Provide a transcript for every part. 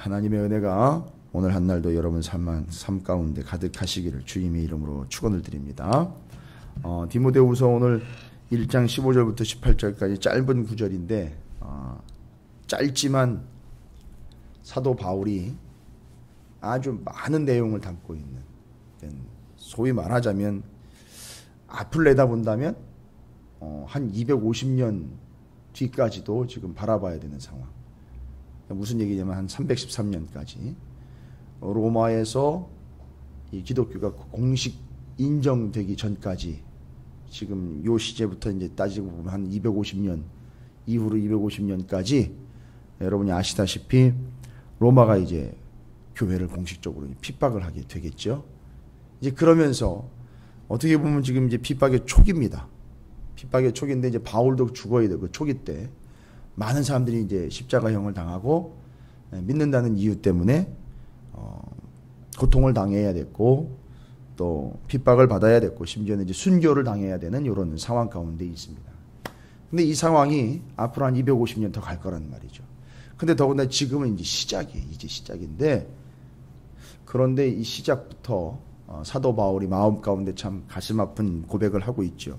하나님의 은혜가 오늘 한 날도 여러분 삶 가운데 가득하시기를 주님의 이름으로 축원을 드립니다. 디모데후서 오늘 1장 15절부터 18절까지 짧은 구절인데 짧지만 사도 바울이 아주 많은 내용을 담고 있는, 소위 말하자면 앞을 내다본다면 한 250년 뒤까지도 지금 바라봐야 되는 상황. 무슨 얘기냐면 한 313년까지 로마에서 이 기독교가 공식 인정되기 전까지 지금 요 시제부터 이제 따지고 보면 한 250년 이후로 250년까지 여러분이 아시다시피 로마가 이제 교회를 공식적으로 핍박을 하게 되겠죠. 이제 그러면서 어떻게 보면 지금 이제 핍박의 초기입니다. 핍박의 초기인데 이제 바울도 죽어야 되고 초기 때 많은 사람들이 이제 십자가형을 당하고 믿는다는 이유 때문에 고통을 당해야 됐고 또 핍박을 받아야 됐고 심지어는 이제 순교를 당해야 되는 이런 상황 가운데 있습니다. 근데 이 상황이 앞으로 한 250년 더 갈 거란 말이죠. 근데 더군다나 지금은 이제 시작인데 그런데 이 시작부터 사도 바울이 마음 가운데 참 가슴 아픈 고백을 하고 있죠.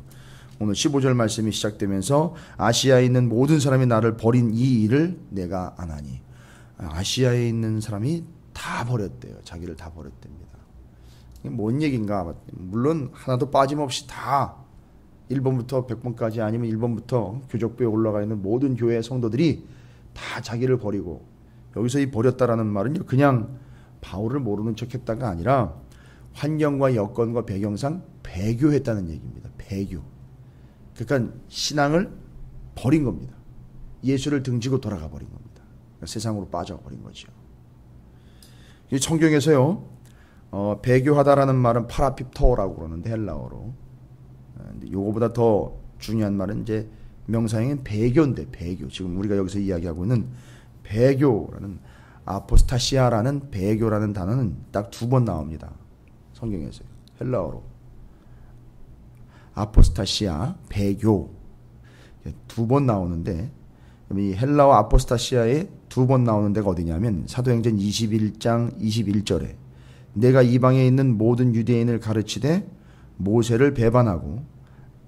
오늘 15절 말씀이 시작되면서 아시아에 있는 모든 사람이 나를 버린 이 일을 내가 아나니. 아시아에 있는 사람이 다 버렸대요. 자기를 다 버렸답니다. 이게 뭔 얘기인가? 물론 하나도 빠짐없이 다 1번부터 100번까지 아니면 1번부터 교적부에 올라가 있는 모든 교회 성도들이 다 자기를 버리고, 여기서 이 버렸다라는 말은요 그냥 바울을 모르는 척했다가 아니라 환경과 여건과 배경상 배교했다는 얘기입니다. 배교. 그러니까 신앙을 버린 겁니다. 예수를 등지고 돌아가 버린 겁니다. 그러니까 세상으로 빠져버린 거죠. 이 성경에서요 배교하다라는 말은 파라핍토라고 그러는데 헬라어로. 요거보다 더 중요한 말은 이제 명사형인 배교인데, 배교. 지금 우리가 여기서 이야기하고 있는 배교라는, 아포스타시아라는 배교라는 단어는 딱 2번 나옵니다. 성경에서요. 헬라어로. 아포스타시아, 배교 2번 나오는데, 이 헬라어 아포스타시아에 2번 나오는 데가 어디냐면 사도행전 21장 21절에 내가 이방에 있는 모든 유대인을 가르치되 모세를 배반하고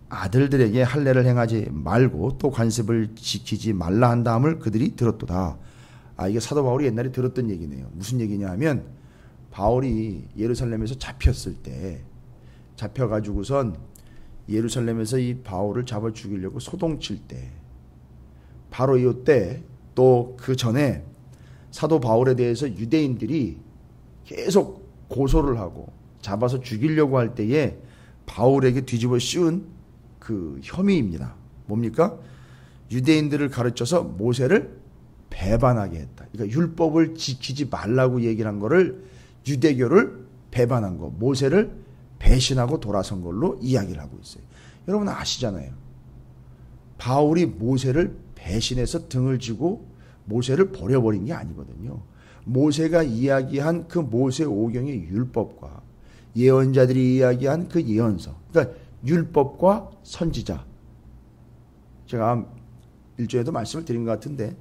아들들에게 할례를 행하지 말고 또 관습을 지키지 말라 한 다음을 그들이 들었도다. 이게 사도 바울이 옛날에 들었던 얘기네요. 무슨 얘기냐 하면 바울이 예루살렘에서 잡혔을 때, 잡혀가지고선 예루살렘에서 이 바울을 잡아 죽이려고 소동칠 때, 바로 이때 또 그 전에 사도 바울에 대해서 유대인들이 계속 고소를 하고 잡아서 죽이려고 할 때에 바울에게 뒤집어 씌운 그 혐의입니다. 뭡니까? 유대인들을 가르쳐서 모세를 배반하게 했다. 그러니까 율법을 지키지 말라고 얘기를 한 거를 유대교를 배반한 거, 모세를 배신하고 돌아선 걸로 이야기를 하고 있어요. 여러분 아시잖아요. 바울이 모세를 배신해서 등을 지고 모세를 버려버린 게 아니거든요. 모세가 이야기한 그 모세 오경의 율법과 예언자들이 이야기한 그 예언서, 그러니까 율법과 선지자. 제가 일주에도 말씀을 드린 것 같은데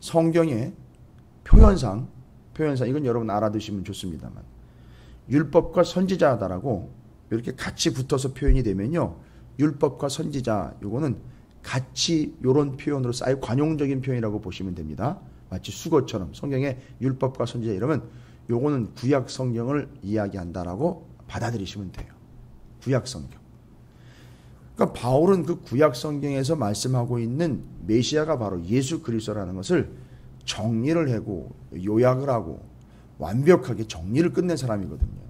성경의 표현상 이건 여러분 알아두시면 좋습니다만 율법과 선지자다라고 이렇게 같이 붙어서 표현이 되면요, 율법과 선지자 요거는 같이 요런 표현으로 쌓여 관용적인 표현이라고 보시면 됩니다. 마치 수거처럼 성경의 율법과 선지자 이러면 요거는 구약 성경을 이야기한다라고 받아들이시면 돼요. 구약 성경. 그러니까 바울은 그 구약 성경에서 말씀하고 있는 메시아가 바로 예수 그리스도라는 것을 정리를 하고 요약을 하고 완벽하게 정리를 끝낸 사람이거든요.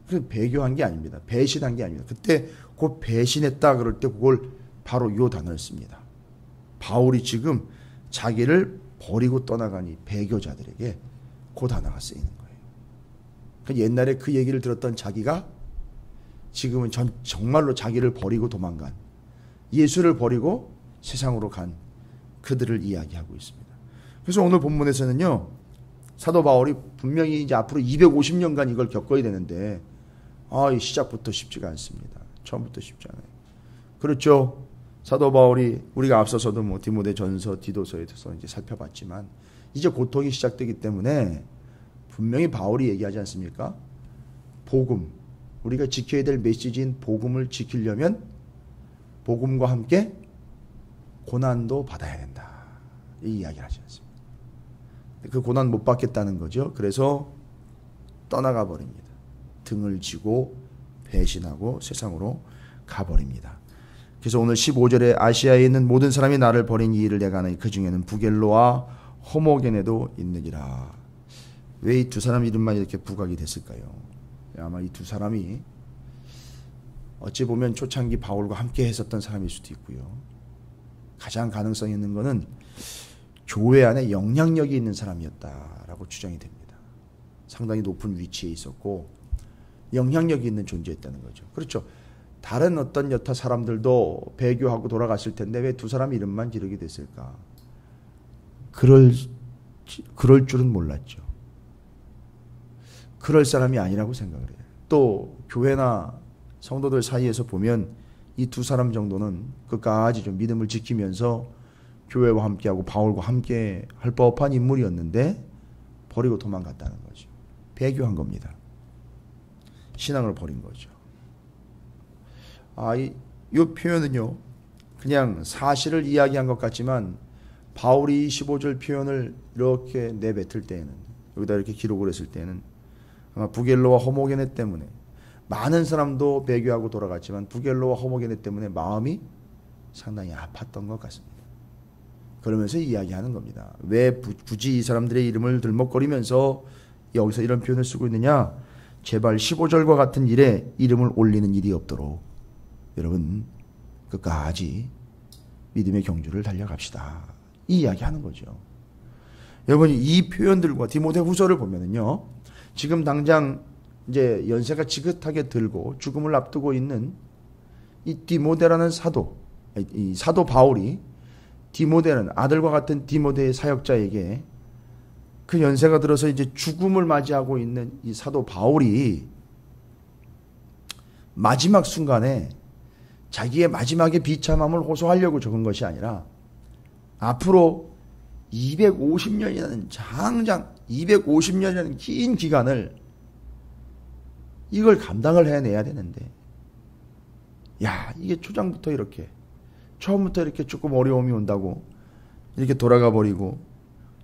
그래서 배교한 게 아닙니다. 배신한 게 아닙니다. 그때 그 배신했다 그럴 때 그걸 바로 요 단어를 씁니다. 바울이 지금 자기를 버리고 떠나간 이 배교자들에게 그 단어가 쓰이는 거예요. 그러니까 옛날에 그 얘기를 들었던 자기가 지금은 정말로 자기를 버리고 도망간, 예수를 버리고 세상으로 간 그들을 이야기하고 있습니다. 그래서 오늘 본문에서는요, 사도 바울이 분명히 이제 앞으로 250년간 이걸 겪어야 되는데 이 시작부터 쉽지가 않습니다. 처음부터 쉽지 않아요. 그렇죠. 사도 바울이 우리가 앞서서도 디모데 전서, 디도서에서 이제 살펴봤지만 이제 고통이 시작되기 때문에 분명히 바울이 얘기하지 않습니까? 복음, 우리가 지켜야 될 메시지인 복음을 지키려면 복음과 함께 고난도 받아야 된다. 이 이야기를 하지 않습니까? 그 고난 못 받겠다는 거죠. 그래서 떠나가 버립니다. 등을 지고 배신하고 세상으로 가버립니다. 그래서 오늘 15절에 아시아에 있는 모든 사람이 나를 버린 이 일을 내가 하나니 그 중에는 부겔로와 호모게네도 있느니라. 왜 이 두 사람 이름만 이렇게 부각이 됐을까요? 아마 이 두 사람이 어찌 보면 초창기 바울과 함께 했었던 사람일 수도 있고요. 가장 가능성 있는 것은 교회 안에 영향력이 있는 사람이었다라고 추정이 됩니다. 상당히 높은 위치에 있었고 영향력이 있는 존재였다는 거죠. 그렇죠. 다른 어떤 여타 사람들도 배교하고 돌아갔을 텐데 왜 두 사람 이름만 기록이 됐을까? 그럴 줄은 몰랐죠. 그럴 사람이 아니라고 생각을 해요. 또 교회나 성도들 사이에서 보면 이 두 사람 정도는 끝까지 좀 믿음을 지키면서 교회와 함께하고 바울과 함께 할 법한 인물이었는데 버리고 도망갔다는 거죠. 배교한 겁니다. 신앙을 버린 거죠. 이 표현은요, 그냥 사실을 이야기한 것 같지만 바울이 15절 표현을 이렇게 내뱉을 때에는, 여기다 이렇게 기록을 했을 때는 아마 부겔로와 호모게네 때문에 많은 사람도 배교하고 돌아갔지만 부겔로와 호모게네 때문에 마음이 상당히 아팠던 것 같습니다. 그러면서 이야기하는 겁니다. 왜 굳이 이 사람들의 이름을 들먹거리면서 여기서 이런 표현을 쓰고 있느냐? 제발 15절과 같은 일에 이름을 올리는 일이 없도록 여러분 끝까지 믿음의 경주를 달려갑시다. 이 이야기하는 거죠. 여러분 이 표현들과 디모데 후서를 보면은요, 지금 당장 이제 연세가 지긋하게 들고 죽음을 앞두고 있는 이 디모데라는 이 사도 바울이 디모데는 아들과 같은 디모데의 사역자에게 그 연세가 들어서 이제 죽음을 맞이하고 있는 이 사도 바울이 마지막 순간에 자기의 마지막의 비참함을 호소하려고 적은 것이 아니라 앞으로 250년이라는 장장 250년이라는 긴 기간을 이걸 감당을 해내야 되는데, 야, 이게 초장부터 이렇게 처음부터 이렇게 조금 어려움이 온다고 이렇게 돌아가 버리고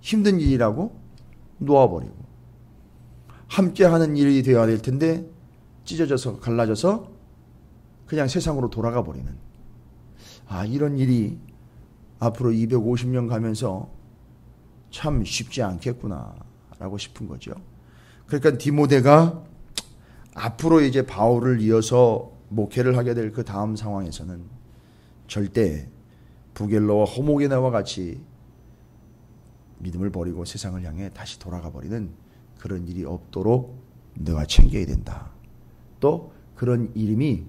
힘든 일이라고 놓아버리고 함께 하는 일이 되어야 될 텐데 찢어져서 갈라져서 그냥 세상으로 돌아가 버리는, 이런 일이 앞으로 250년 가면서 참 쉽지 않겠구나 라고 싶은 거죠. 그러니까 디모데가 앞으로 이제 바울을 이어서 목회를 하게 될 그 다음 상황에서는 절대 부겔로와 호모게네와 같이 믿음을 버리고 세상을 향해 다시 돌아가 버리는 그런 일이 없도록 너가 챙겨야 된다. 또 그런 이름이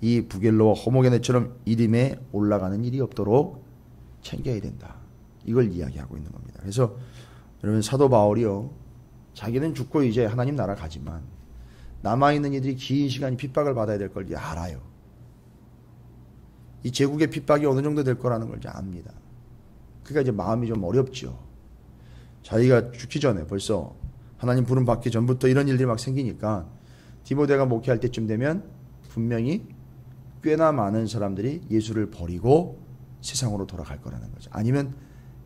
이 부겔로와 호모게네처럼 이름에 올라가는 일이 없도록 챙겨야 된다. 이걸 이야기하고 있는 겁니다. 그래서 여러분 사도 바울이요, 자기는 죽고 이제 하나님 나라 가지만 남아있는 이들이 긴 시간 핍박을 받아야 될 걸 알아요. 이 제국의 핍박이 어느 정도 될 거라는 걸 이제 압니다. 그러니까 이제 마음이 좀 어렵죠. 자기가 죽기 전에 벌써 하나님 부름 받기 전부터 이런 일들이 막 생기니까 디모데가 목회할 때쯤 되면 분명히 꽤나 많은 사람들이 예수를 버리고 세상으로 돌아갈 거라는 거죠. 아니면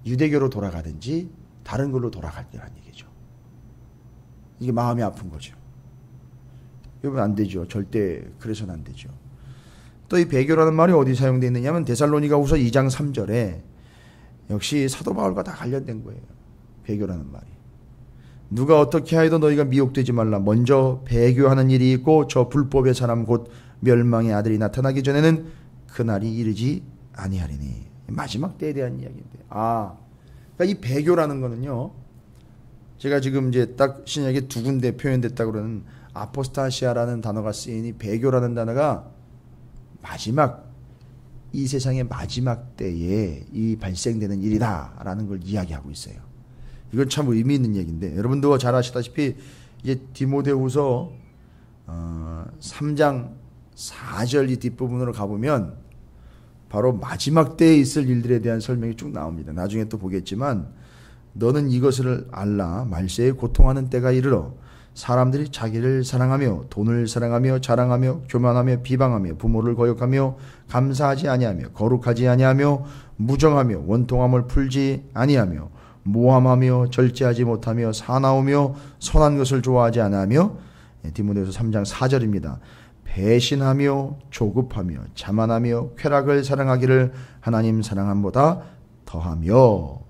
유대교로 돌아가든지 다른 걸로 돌아갈 거라는 얘기죠. 이게 마음이 아픈 거죠. 여러분 안 되죠. 절대 그래서는 안 되죠. 또 이 배교라는 말이 어디 사용되어 있느냐면 데살로니가후서 2장 3절에 역시 사도 바울과 다 관련된 거예요. 배교라는 말이. 누가 어떻게 하여도 너희가 미혹되지 말라. 먼저 배교하는 일이 있고 저 불법의 사람 곧 멸망의 아들이 나타나기 전에는 그날이 이르지 아니하리니. 마지막 때에 대한 이야기인데. 그러니까 이 배교라는 거는요, 제가 지금 이제 딱 신약에 두 군데 표현됐다고 그러는 아포스타시아라는 단어가 쓰이니 배교라는 단어가 마지막, 이 세상의 마지막 때에 이 발생되는 일이다라는 걸 이야기하고 있어요. 이건 참 의미 있는 얘기인데, 여러분도 잘 아시다시피 이제 디모데후서 3장 4절 이 뒷부분으로 가보면 바로 마지막 때에 있을 일들에 대한 설명이 쭉 나옵니다. 나중에 또 보겠지만 너는 이것을 알라. 말세에 고통하는 때가 이르러 사람들이 자기를 사랑하며 돈을 사랑하며 자랑하며 교만하며 비방하며 부모를 거역하며 감사하지 아니하며 거룩하지 아니하며 무정하며 원통함을 풀지 아니하며 모함하며 절제하지 못하며 사나우며 선한 것을 좋아하지 아니하며 디모데후서 3장 4절입니다. 배신하며 조급하며 자만하며 쾌락을 사랑하기를 하나님 사랑함보다 더하며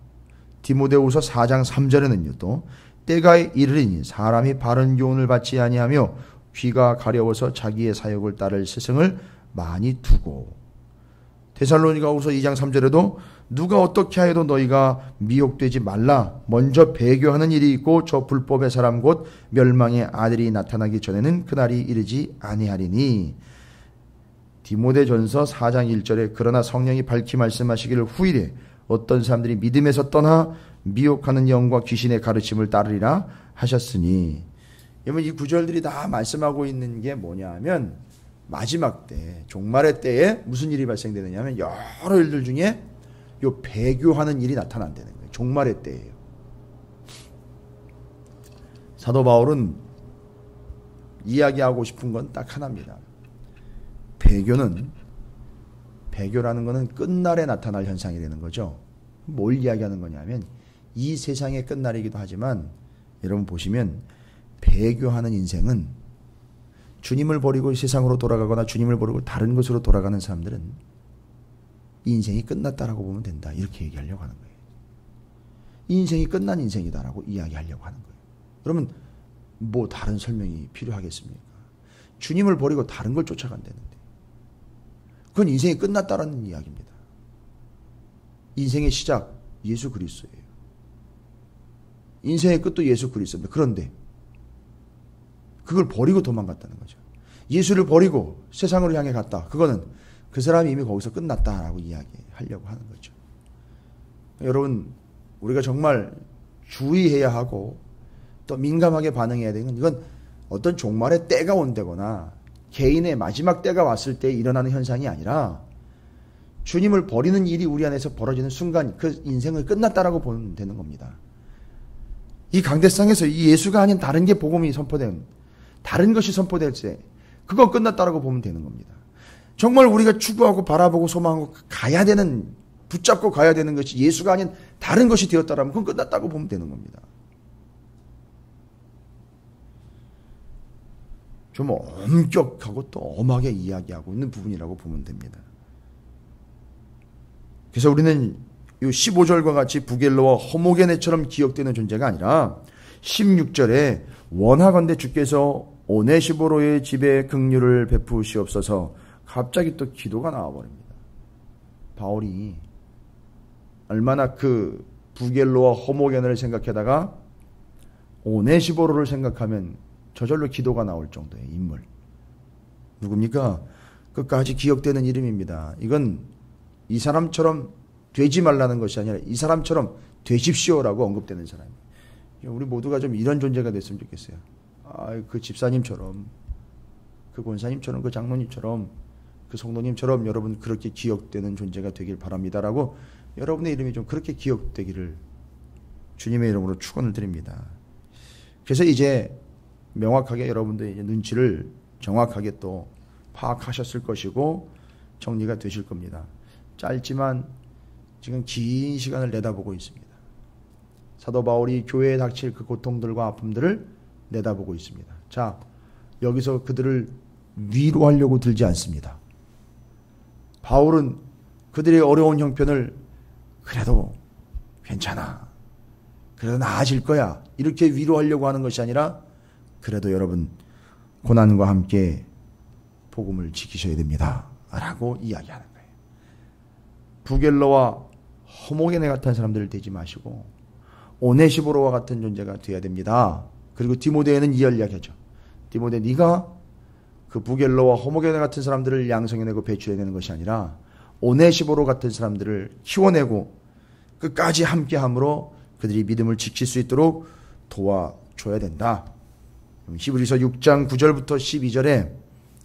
디모데후서 4장 3절에는요 또 때가 이르리니 사람이 바른 교훈을 받지 아니하며 귀가 가려워서 자기의 사욕을 따를 스승을 많이 두고 데살로니가후서 2장 3절에도 누가 어떻게 하여도 너희가 미혹되지 말라. 먼저 배교하는 일이 있고 저 불법의 사람 곧 멸망의 아들이 나타나기 전에는 그날이 이르지 아니하리니. 디모데전서 4장 1절에 그러나 성령이 밝히 말씀하시기를 후일에 어떤 사람들이 믿음에서 떠나 미혹하는 영과 귀신의 가르침을 따르리라 하셨으니. 여러분 이 구절들이 다 말씀하고 있는 게 뭐냐 하면 마지막 때 종말의 때에 무슨 일이 발생되느냐 하면 여러 일들 중에 요 배교하는 일이 나타난다는 거예요. 종말의 때예요. 사도 바울은 이야기하고 싶은 건 딱 하나입니다. 배교라는 것은 끝날에 나타날 현상이 되는 거죠. 뭘 이야기하는 거냐면 이 세상의 끝날이기도 하지만 여러분 보시면 배교하는 인생은 주님을 버리고 세상으로 돌아가거나 주님을 버리고 다른 곳으로 돌아가는 사람들은 인생이 끝났다라고 보면 된다. 이렇게 얘기하려고 하는 거예요. 인생이 끝난 인생이다라고 이야기하려고 하는 거예요. 그러면 뭐 다른 설명이 필요하겠습니까? 주님을 버리고 다른 걸 쫓아간다는데 그건 인생이 끝났다라는 이야기입니다. 인생의 시작 예수 그리스도예요. 인생의 끝도 예수 그리스도입니다. 그런데 그걸 버리고 도망갔다는 거죠. 예수를 버리고 세상으로 향해 갔다. 그거는 그 사람이 이미 거기서 끝났다라고 이야기하려고 하는 거죠. 여러분 우리가 정말 주의해야 하고 또 민감하게 반응해야 되는 건 이건 어떤 종말의 때가 온다거나 개인의 마지막 때가 왔을 때 일어나는 현상이 아니라 주님을 버리는 일이 우리 안에서 벌어지는 순간 그 인생을 끝났다라고 보면 되는 겁니다. 이 강대상에서 이 예수가 아닌 다른 게 복음이 선포된 다른 것이 선포될 때 그거 끝났다라고 보면 되는 겁니다. 정말 우리가 추구하고 바라보고 소망하고 가야 되는 붙잡고 가야 되는 것이 예수가 아닌 다른 것이 되었다라면 그건 끝났다고 보면 되는 겁니다. 좀 엄격하고 또 엄하게 이야기하고 있는 부분이라고 보면 됩니다. 그래서 우리는 이 15절과 같이 부겔로와 호모게네처럼 기억되는 존재가 아니라 16절에 원하건대 주께서 오네시보로의 집에 긍휼을 베푸시옵소서. 갑자기 또 기도가 나와버립니다. 바울이 얼마나 그 부겔로와 호모게네를 생각하다가 오네시보로를 생각하면 저절로 기도가 나올 정도의 인물. 누굽니까? 끝까지 기억되는 이름입니다. 이건 이 사람처럼 되지 말라는 것이 아니라 이 사람처럼 되십시오라고 언급되는 사람이에요. 우리 모두가 좀 이런 존재가 됐으면 좋겠어요. 그 집사님처럼, 그 권사님처럼, 그 장로님처럼, 그 성도님처럼 여러분 그렇게 기억되는 존재가 되길 바랍니다라고 여러분의 이름이 좀 그렇게 기억되기를 주님의 이름으로 축원을 드립니다. 그래서 이제 명확하게 여러분들의 이제 눈치를 정확하게 또 파악하셨을 것이고 정리가 되실 겁니다. 짧지만 지금 긴 시간을 내다보고 있습니다. 사도 바울이 교회에 닥칠 그 고통들과 아픔들을 내다보고 있습니다. 자, 여기서 그들을 위로하려고 들지 않습니다. 바울은 그들의 어려운 형편을 그래도 괜찮아, 그래도 나아질 거야 이렇게 위로하려고 하는 것이 아니라 그래도 여러분 고난과 함께 복음을 지키셔야 됩니다 라고 이야기하는 거예요. 부겔로와 호모게네 같은 사람들을 되지 마시고 오네시보로와 같은 존재가 되어야 됩니다. 그리고 디모데에는 이야기하죠. 디모데, 네가 그 부겔로와 호모게네 같은 사람들을 양성해내고 배출해내는 것이 아니라 오네시보로 같은 사람들을 키워내고 끝까지 함께함으로 그들이 믿음을 지킬 수 있도록 도와줘야 된다. 히브리서 6장 9절부터 12절에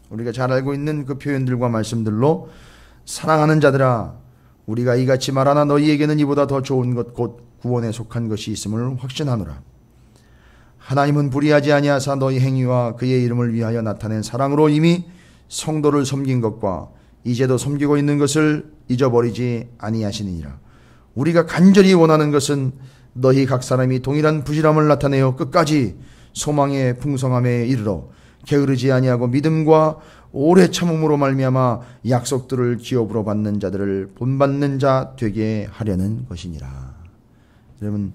우리가 잘 알고 있는 그 표현들과 말씀들로 사랑하는 자들아, 우리가 이같이 말하나 너희에게는 이보다 더 좋은 것 곧 구원에 속한 것이 있음을 확신하노라. 하나님은 불의하지 아니하사 너희 행위와 그의 이름을 위하여 나타낸 사랑으로 이미 성도를 섬긴 것과 이제도 섬기고 있는 것을 잊어버리지 아니하시느니라. 우리가 간절히 원하는 것은 너희 각 사람이 동일한 부실함을 나타내어 끝까지 소망의 풍성함에 이르러 게으르지 아니하고 믿음과 오래 참음으로 말미암아 약속들을 기업으로 받는 자들을 본받는 자 되게 하려는 것이니라. 여러분,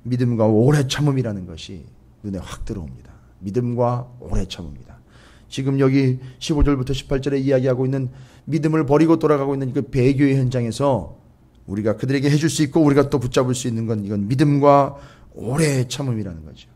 믿음과 오래 참음이라는 것이 눈에 확 들어옵니다. 믿음과 오래 참음이다. 지금 여기 15절부터 18절에 이야기하고 있는 믿음을 버리고 돌아가고 있는 그 배교의 현장에서 우리가 그들에게 해줄 수 있고 우리가 또 붙잡을 수 있는 건 이건 믿음과 오래 참음이라는 거죠.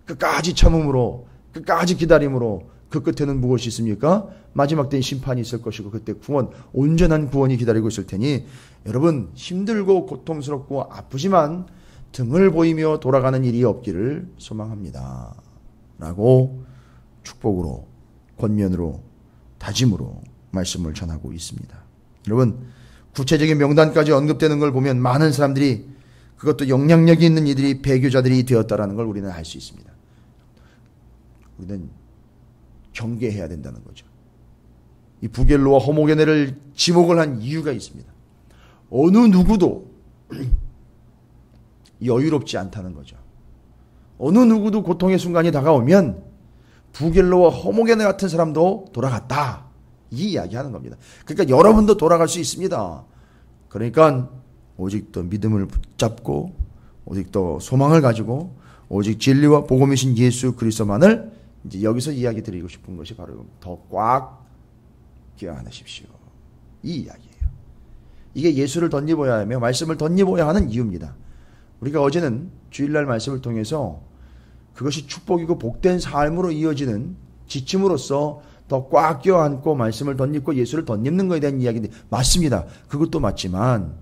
끝까지 참음으로, 끝까지 기다림으로 그 끝에는 무엇이 있습니까? 마지막 때는 심판이 있을 것이고 그때 구원, 온전한 구원이 기다리고 있을 테니 여러분, 힘들고 고통스럽고 아프지만 등을 보이며 돌아가는 일이 없기를 소망합니다. 라고 축복으로, 권면으로, 다짐으로 말씀을 전하고 있습니다. 여러분, 구체적인 명단까지 언급되는 걸 보면 많은 사람들이, 그것도 영향력이 있는 이들이 배교자들이 되었다라는 걸 우리는 알 수 있습니다. 우리는 경계해야 된다는 거죠. 이 부겔로와 호모게네를 지목을 한 이유가 있습니다. 어느 누구도 여유롭지 않다는 거죠. 어느 누구도 고통의 순간이 다가오면 부겔로와 호모게네 같은 사람도 돌아갔다, 이 이야기하는 겁니다. 그러니까 여러분도 돌아갈 수 있습니다. 그러니까 오직 더 믿음을 붙잡고 오직 더 소망을 가지고 오직 진리와 복음이신 예수 그리스도만을 이제 여기서 이야기 드리고 싶은 것이 바로 더 꽉 껴안으십시오, 이 이야기예요. 이게 예수를 덧입어야 하며 말씀을 덧입어야 하는 이유입니다. 우리가 어제는 주일날 말씀을 통해서 그것이 축복이고 복된 삶으로 이어지는 지침으로서 더 꽉 껴안고 말씀을 덧입고 예수를 덧입는 것에 대한 이야기인데 맞습니다. 그것도 맞지만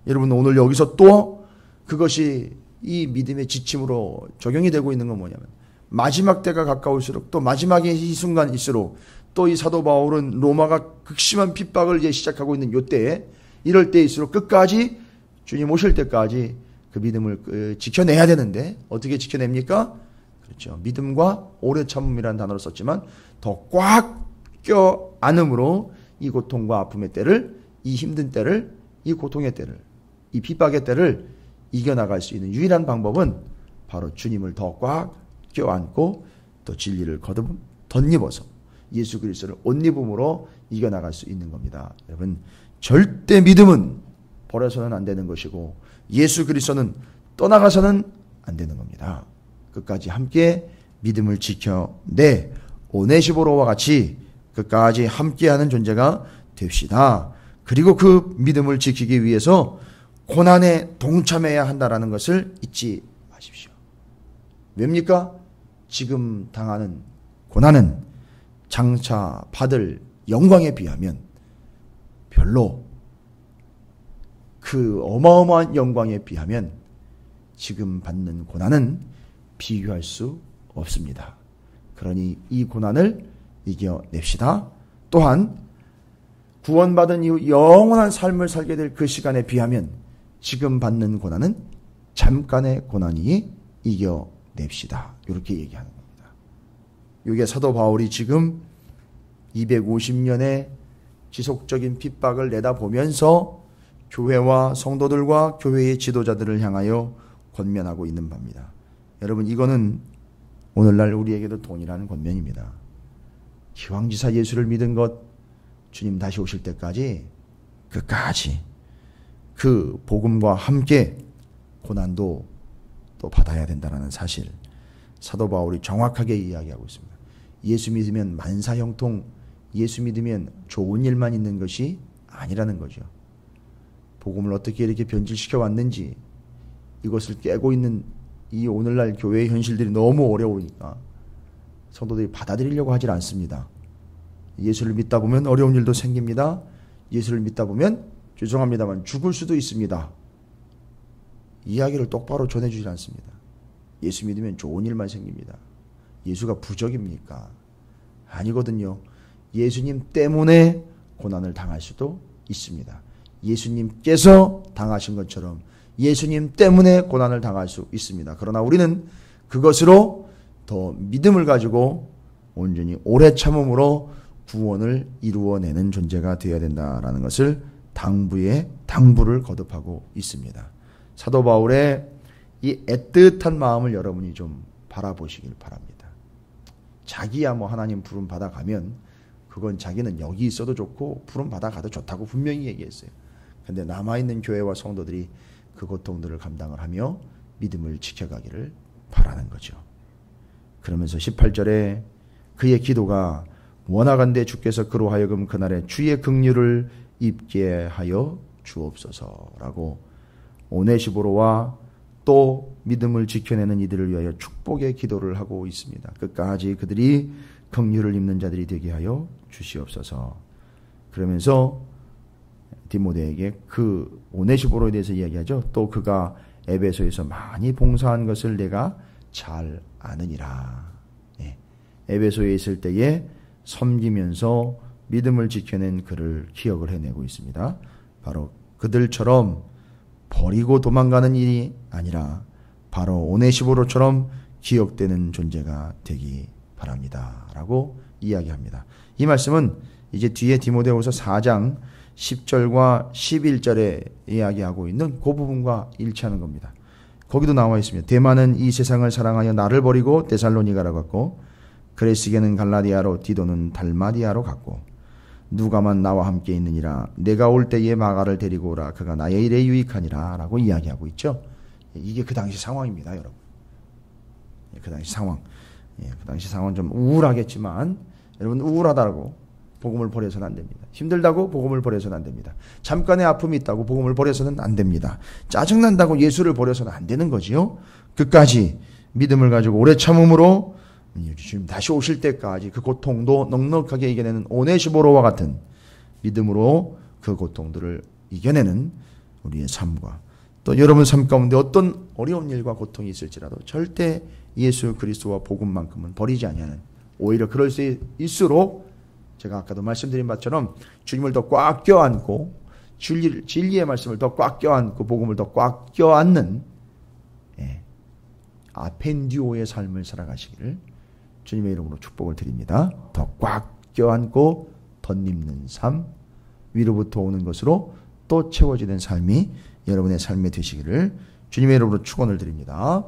여러분, 오늘 여기서 또 그것이 이 믿음의 지침으로 적용이 되고 있는 건 뭐냐면, 마지막 때가 가까울수록, 또 마지막의 이 순간일수록, 또 이 사도 바울은 로마가 극심한 핍박을 이제 시작하고 있는 이때에, 이럴 때일수록 끝까지 주님 오실 때까지 그 믿음을 지켜내야 되는데 어떻게 지켜냅니까? 그렇죠. 믿음과 오래 참음이라는 단어를 썼지만 더 꽉 껴안음으로 이 고통과 아픔의 때를, 이 힘든 때를, 이 고통의 때를, 이 핍박의 때를 이겨나갈 수 있는 유일한 방법은 바로 주님을 더 꽉 껴안고 또 진리를 거듭 덧입어서 예수 그리스도를 옷 입음으로 이겨나갈 수 있는 겁니다. 여러분, 절대 믿음은 버려서는 안 되는 것이고 예수 그리스도는 떠나가서는 안 되는 겁니다. 끝까지 함께 믿음을 지켜내 오네시보로와 같이 끝까지 함께하는 존재가 됩시다. 그리고 그 믿음을 지키기 위해서 고난에 동참해야 한다는 것을 잊지 마십시오. 왜입니까? 지금 당하는 고난은 장차 받을 영광에 비하면 별로, 그 어마어마한 영광에 비하면 지금 받는 고난은 비교할 수 없습니다. 그러니 이 고난을 이겨냅시다. 또한 구원받은 이후 영원한 삶을 살게 될 그 시간에 비하면 지금 받는 고난은 잠깐의 고난이니 이겨냅시다. 이렇게 얘기하는 겁니다. 이게 사도 바울이 지금 250년의 지속적인 핍박을 내다보면서 교회와 성도들과 교회의 지도자들을 향하여 권면하고 있는 바입니다. 여러분, 이거는 오늘날 우리에게도 동일한 권면입니다. 기왕지사 예수를 믿은 것, 주님 다시 오실 때까지 끝까지 그 복음과 함께 고난도 또 받아야 된다는 사실, 사도 바울이 정확하게 이야기하고 있습니다. 예수 믿으면 만사형통, 예수 믿으면 좋은 일만 있는 것이 아니라는 거죠. 복음을 어떻게 이렇게 변질시켜 왔는지, 이것을 깨고 있는 이 오늘날 교회의 현실들이 너무 어려우니까 성도들이 받아들이려고 하질 않습니다. 예수를 믿다 보면 어려운 일도 생깁니다. 예수를 믿다 보면 죄송합니다만 죽을 수도 있습니다. 이야기를 똑바로 전해주지 않습니다. 예수 믿으면 좋은 일만 생깁니다. 예수가 부적입니까? 아니거든요. 예수님 때문에 고난을 당할 수도 있습니다. 예수님께서 당하신 것처럼 예수님 때문에 고난을 당할 수 있습니다. 그러나 우리는 그것으로 더 믿음을 가지고 온전히 오래 참음으로 구원을 이루어내는 존재가 되어야 된다라는 것을 당부를 거듭하고 있습니다. 사도 바울의 이 애틋한 마음을 여러분이 좀 바라보시길 바랍니다. 자기야 뭐 하나님 부름 받아가면 그건 자기는 여기 있어도 좋고 부름 받아가도 좋다고 분명히 얘기했어요. 그런데 남아있는 교회와 성도들이 그 고통들을 감당을 하며 믿음을 지켜가기를 바라는 거죠. 그러면서 18절에 그의 기도가 원하건대 주께서 그로 하여금 그날에 주의 긍휼을 입게 하여 주옵소서라고 오네시보로와 또 믿음을 지켜내는 이들을 위하여 축복의 기도를 하고 있습니다. 끝까지 그들이 긍휼을 입는 자들이 되게 하여 주시옵소서. 그러면서 디모데에게 그 오네시보로에 대해서 이야기하죠. 또 그가 에베소에서 많이 봉사한 것을 내가 잘 아느니라. 에베소에 있을 때에 섬기면서 믿음을 지켜낸 그를 기억을 해내고 있습니다. 바로 그들처럼 버리고 도망가는 일이 아니라 바로 오네시보로처럼 기억되는 존재가 되기 바랍니다. 라고 이야기합니다. 이 말씀은 이제 뒤에 디모데후서 4장 10절과 11절에 이야기하고 있는 그 부분과 일치하는 겁니다. 거기도 나와 있습니다. 데마는 이 세상을 사랑하여 나를 버리고 데살로니가로 갔고 그레스게는 갈라디아로 디도는 달마디아로 갔고 누가만 나와 함께 있느니라 내가 올 때에 마가를 데리고 오라 그가 나의 일에 유익하니라 라고 이야기하고 있죠. 이게 그 당시 상황입니다, 여러분. 그 당시 상황. 그 당시 상황은 좀 우울하겠지만 여러분 우울하다고 복음을 버려서는 안 됩니다. 힘들다고 복음을 버려서는 안 됩니다. 잠깐의 아픔이 있다고 복음을 버려서는 안 됩니다. 짜증난다고 예수를 버려서는 안 되는 거지요. 끝까지 믿음을 가지고 오래 참음으로 주님 다시 오실 때까지 그 고통도 넉넉하게 이겨내는 오네시보로와 같은 믿음으로 그 고통들을 이겨내는 우리의 삶과 또 여러분 삶 가운데 어떤 어려운 일과 고통이 있을지라도 절대 예수 그리스도와 복음만큼은 버리지 아니하는 오히려 그럴 수 있을수록 제가 아까도 말씀드린 바처럼 주님을 더 꽉 껴안고 진리의 말씀을 더 꽉 껴안고 복음을 더 꽉 껴안는 아펜디오의 삶을 살아가시기를 주님의 이름으로 축복을 드립니다. 더 꽉 껴안고 덧입는 삶, 위로부터 오는 것으로 또 채워지는 삶이 여러분의 삶에 되시기를 주님의 이름으로 축원을 드립니다.